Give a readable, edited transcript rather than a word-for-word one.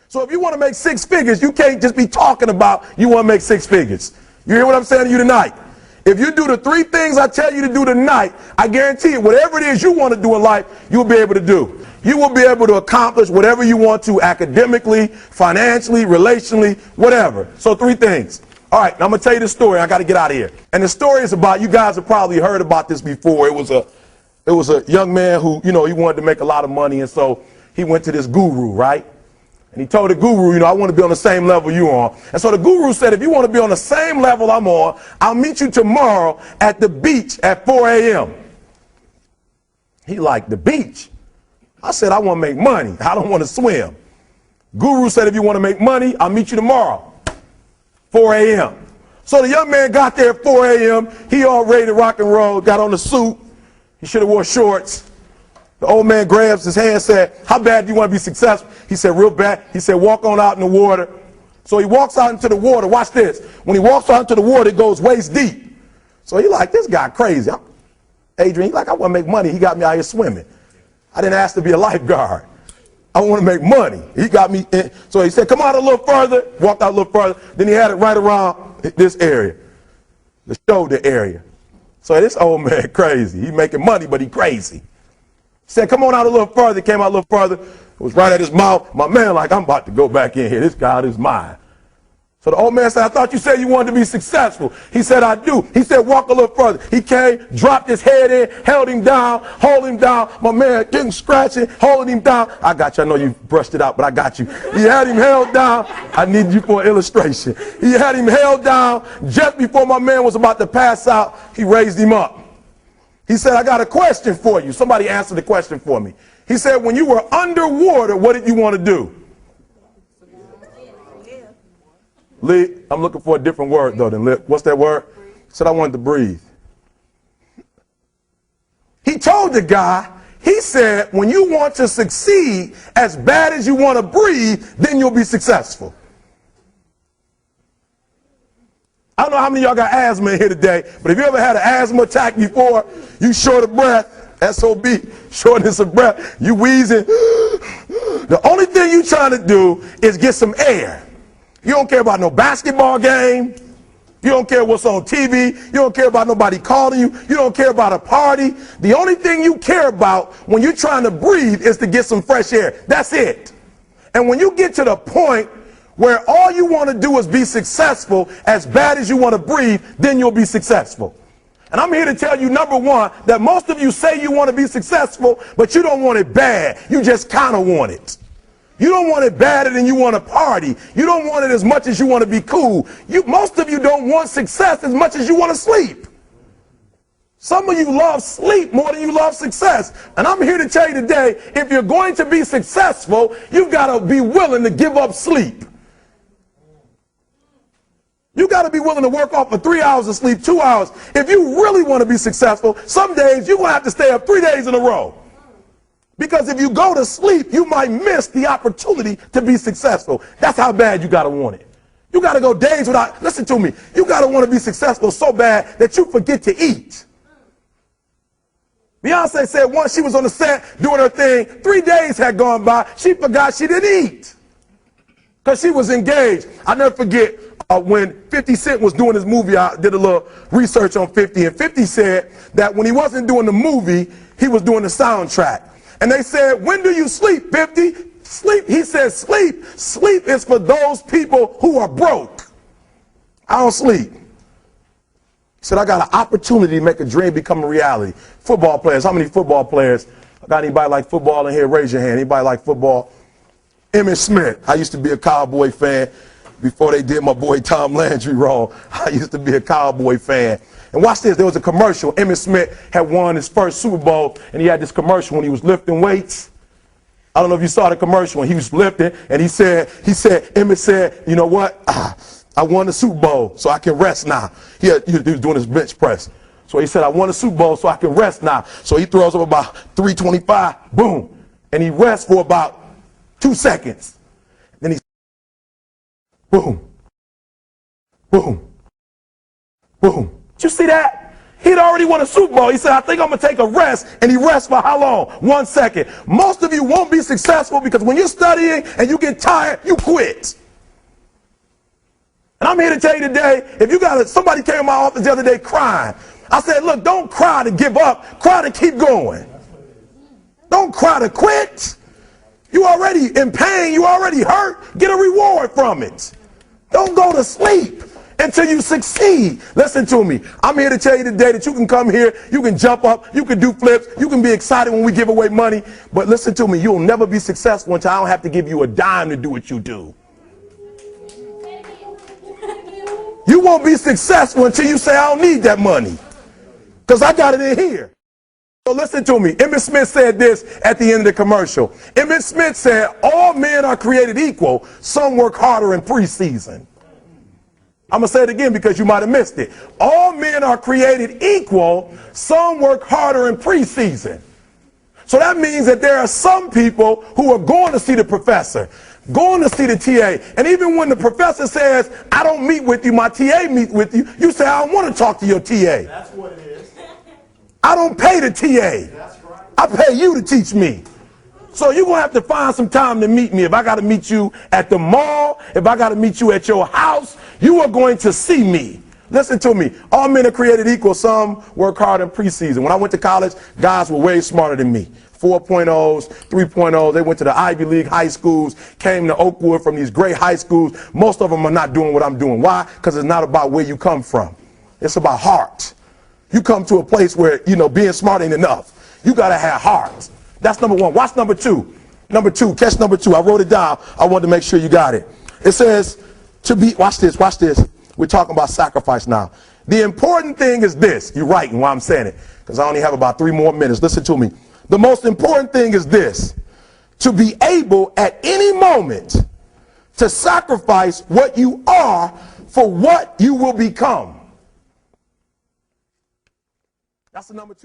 So if you want to make 6 figures, you can't just be talking about you want to make 6 figures. You hear what I'm saying to you tonight? If you do the 3 things I tell you to do tonight, I guarantee you, whatever it is you want to do in life, you'll be able to do. You will be able to accomplish whatever you want to academically, financially, relationally, whatever. So 3 things. All right, now I'm going to tell you the story. I got to get out of here. And the story is about, you guys have probably heard about this before. It was a young man who, he wanted to make a lot of money. And so he went to this guru, right? And he told the guru, I want to be on the same level you on. And so the guru said, if you want to be on the same level I'm on, I'll meet you tomorrow at the beach at 4 a.m. He liked the beach. I said, I want to make money. I don't want to swim. Guru said, if you want to make money, I'll meet you tomorrow, 4 a.m. So the young man got there at 4 a.m. He all ready to rock and roll, got on the suit. He should have wore shorts. The old man grabs his hand and said, how bad do you want to be successful? He said, real bad. He said, walk on out in the water. So he walks out into the water. Watch this. When he walks out into the water, it goes waist deep. So he like, this guy crazy. Adrian, he like, I want to make money. He got me out here swimming. I didn't ask to be a lifeguard. I want to make money. He got me in. So he said, come out a little further. Walked out a little further. Then he had it right around this area, the shoulder area. So this old man crazy. He making money, but he crazy. He said, come on out a little further. Came out a little further. It was right at his mouth. My man like, I'm about to go back in here. This guy is mine. So the old man said, I thought you said you wanted to be successful. He said, I do. He said, walk a little further. He came, dropped his head in, held him down, hold him down. My man getting scratching, holding him down. I got you. I know you brushed it out, but I got you. He had him held down. I need you for an illustration. He had him held down. Just before my man was about to pass out, he raised him up. He said, I got a question for you. Somebody answer the question for me. He said, when you were underwater, what did you want to do? Lee, I'm looking for a different word, though, than live. What's that word? He said, I wanted to breathe. He told the guy, he said, when you want to succeed as bad as you want to breathe, then you'll be successful. I don't know how many of y'all got asthma in here today, but if you ever had an asthma attack before, you short of breath, S-O-B, shortness of breath, you wheezing. The only thing you trying to do is get some air. You don't care about no basketball game. You don't care what's on TV. You don't care about nobody calling you. You don't care about a party. The only thing you care about when you're trying to breathe is to get some fresh air. That's it. And when you get to the point where all you want to do is be successful as bad as you want to breathe, then you'll be successful. And I'm here to tell you, number one, that most of you say you want to be successful, but you don't want it bad. You just kind of want it. You don't want it badder than you want to party. You don't want it as much as you want to be cool. Most of you don't want success as much as you want to sleep. Some of you love sleep more than you love success. And I'm here to tell you today, if you're going to be successful, you've got to be willing to give up sleep. You got to be willing to work off for 3 hours of sleep, 2 hours. If you really want to be successful, some days you're going to have to stay up 3 days in a row. Because if you go to sleep, you might miss the opportunity to be successful. That's how bad you got to want it. You got to go days without, listen to me, you got to want to be successful so bad that you forget to eat. Beyonce said once she was on the set doing her thing, 3 days had gone by, she forgot she didn't eat. Because she was engaged. I'll never forget when 50 Cent was doing his movie, I did a little research on 50, and 50 said that when he wasn't doing the movie, he was doing the soundtrack. And they said, when do you sleep, 50? Sleep. He said, sleep. Sleep is for those people who are broke. I don't sleep. He said, I got an opportunity to make a dream become a reality. Football players. How many football players? I got anybody like football in here? Raise your hand. Anybody like football? Emmitt Smith. I used to be a Cowboy fan before they did my boy Tom Landry wrong. I used to be a Cowboy fan. And watch this, there was a commercial. Emmitt Smith had won his first Super Bowl, and he had this commercial when he was lifting weights. I don't know if you saw the commercial when he was lifting, and Emmitt said, you know what? I won the Super Bowl, so I can rest now. He was doing his bench press. So he said, I won the Super Bowl, so I can rest now. So he throws up about 325, boom, and he rests for about 2 seconds. Then he, boom, boom, boom. Did you see that? He'd already won a Super Bowl. He said, I think I'm going to take a rest. And he rests for how long? 1 second. Most of you won't be successful because when you're studying and you get tired, you quit. And I'm here to tell you today, if you got somebody came in my office the other day crying. I said, look, don't cry to give up. Cry to keep going. Don't cry to quit. You already in pain. You already hurt. Get a reward from it. Don't go to sleep until you succeed. Listen to me. I'm here to tell you today that you can come here, you can jump up, you can do flips, you can be excited when we give away money. But listen to me, you'll never be successful until I don't have to give you a dime to do what you do. You won't be successful until you say, I don't need that money, because I got it in here. So listen to me. Emmett Smith said this at the end of the commercial. Emmett Smith said, all men are created equal. Some work harder in preseason. I'm going to say it again because you might have missed it. All men are created equal. Some work harder in preseason. So that means that there are some people who are going to see the professor, going to see the TA. And even when the professor says, I don't meet with you, my TA meets with you, you say, I don't want to talk to your TA. That's what it is. I don't pay the TA. That's right. I pay you to teach me. So you're going to have to find some time to meet me. If I got to meet you at the mall, if I got to meet you at your house, you are going to see me. Listen to me. All men are created equal. Some work hard in preseason. When I went to college, guys were way smarter than me. 4.0s, 3.0s. They went to the Ivy League high schools, came to Oakwood from these great high schools. Most of them are not doing what I'm doing. Why? Because it's not about where you come from. It's about heart. You come to a place where, being smart ain't enough. You got to have heart. That's number one. Watch number two. Number two, catch number two. I wrote it down. I wanted to make sure you got it. It says to be, watch this. We're talking about sacrifice now. The important thing is this. You're writing while I'm saying it, because I only have about 3 more minutes. Listen to me. The most important thing is this: to be able at any moment to sacrifice what you are for what you will become. That's the number two.